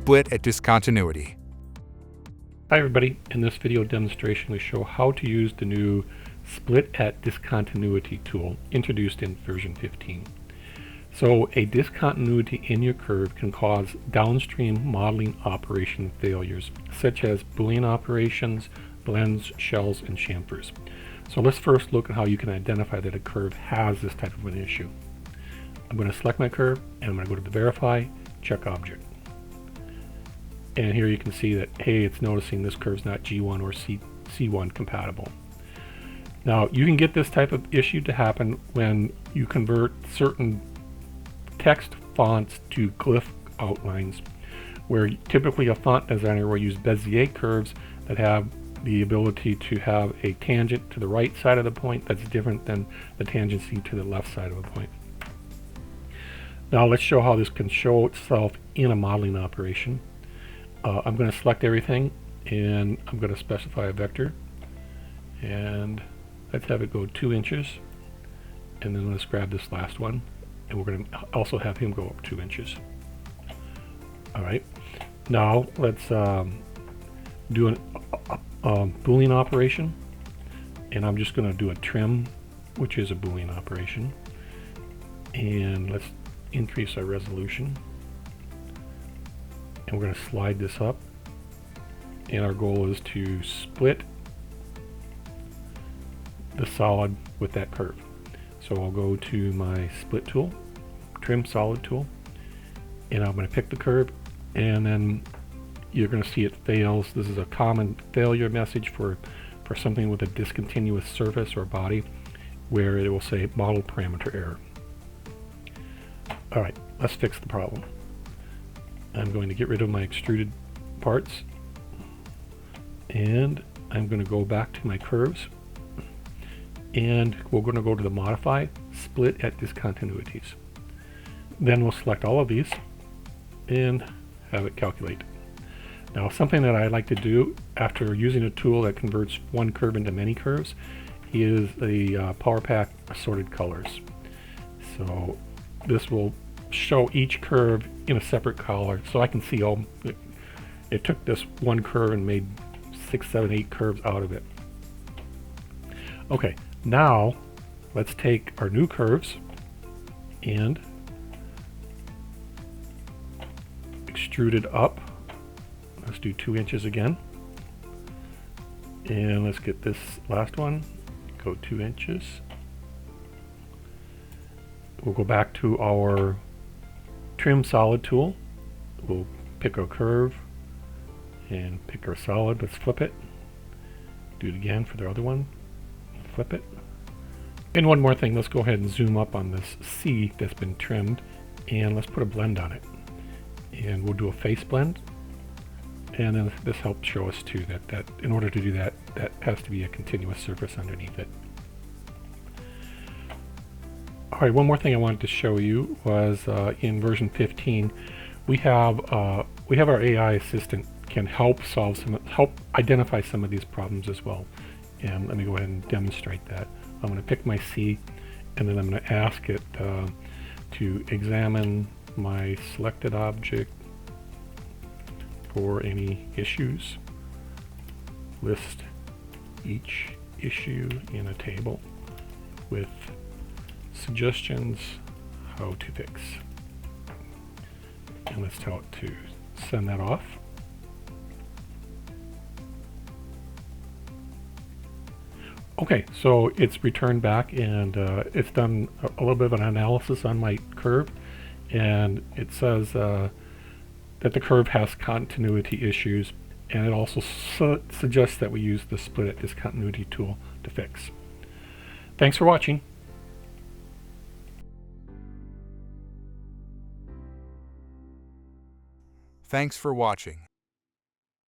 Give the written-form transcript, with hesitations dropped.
split at discontinuity. Hi everybody, in this video demonstration we show how to use the new split at discontinuity tool introduced in version 15. So a discontinuity in your curve can cause downstream modeling operation failures such as Boolean operations, blends, shells, and chamfers. So let's first look at how you can identify that a curve has this type of an issue. I'm going to select my curve and I'm going to go to the verify, check object. And here you can see that, hey, it's noticing this curve's not G1 or C1 compatible. Now, you can get this type of issue to happen when you convert certain text fonts to glyph outlines, where typically a font designer will use Bezier curves that have the ability to have a tangent to the right side of the point that's different than the tangency to the left side of a point. Now, let's show how this can show itself in a modeling operation. I'm going to select everything and I'm going to specify a vector, and let's have it go 2 inches, and then let's grab this last one and we're going to also have him go up 2 inches. Alright, now let's do a Boolean operation, and I'm just going to do a trim, which is a Boolean operation, and let's increase our resolution. And we're going to slide this up, and our goal is to split the solid with that curve. So I'll go to my split tool, trim solid tool, and I'm going to pick the curve, and then you're going to see it fails. This is a common failure message for something with a discontinuous surface or body, where it will say model parameter error. Alright, let's fix the problem. I'm going to get rid of my extruded parts, and I'm going to go back to my curves, and we're going to go to the modify, split at discontinuities. Then we'll select all of these and have it calculate. Now, something that I like to do after using a tool that converts one curve into many curves is the Power Pack assorted colors. So this will show each curve in a separate color, so I can see, oh, it took this one curve and made 6, 7, 8 curves out of it. Okay, now let's take our new curves and extrude it up. Let's do 2 inches again, and let's get this last one, go 2 inches. We'll go back to our trim solid tool. We'll pick our curve and pick our solid. Let's flip it. Do it again for the other one. Flip it. And one more thing, let's go ahead and zoom up on this C that's been trimmed, and let's put a blend on it. And we'll do a face blend. And then this helps show us too that in order to do that, that has to be a continuous surface underneath it. Alright, one more thing I wanted to show you was in version 15 we have our AI assistant can help identify some of these problems as well. And let me go ahead and demonstrate that. I'm going to pick my C, and then I'm going to ask it to examine my selected object for any issues. List each issue in a table with suggestions how to fix. And let's tell it to send that off. Okay, so it's returned back, and it's done a little bit of an analysis on my curve, and it says that the curve has continuity issues, and it also suggests that we use the split at discontinuity tool to fix. Thanks for watching. Thanks for watching.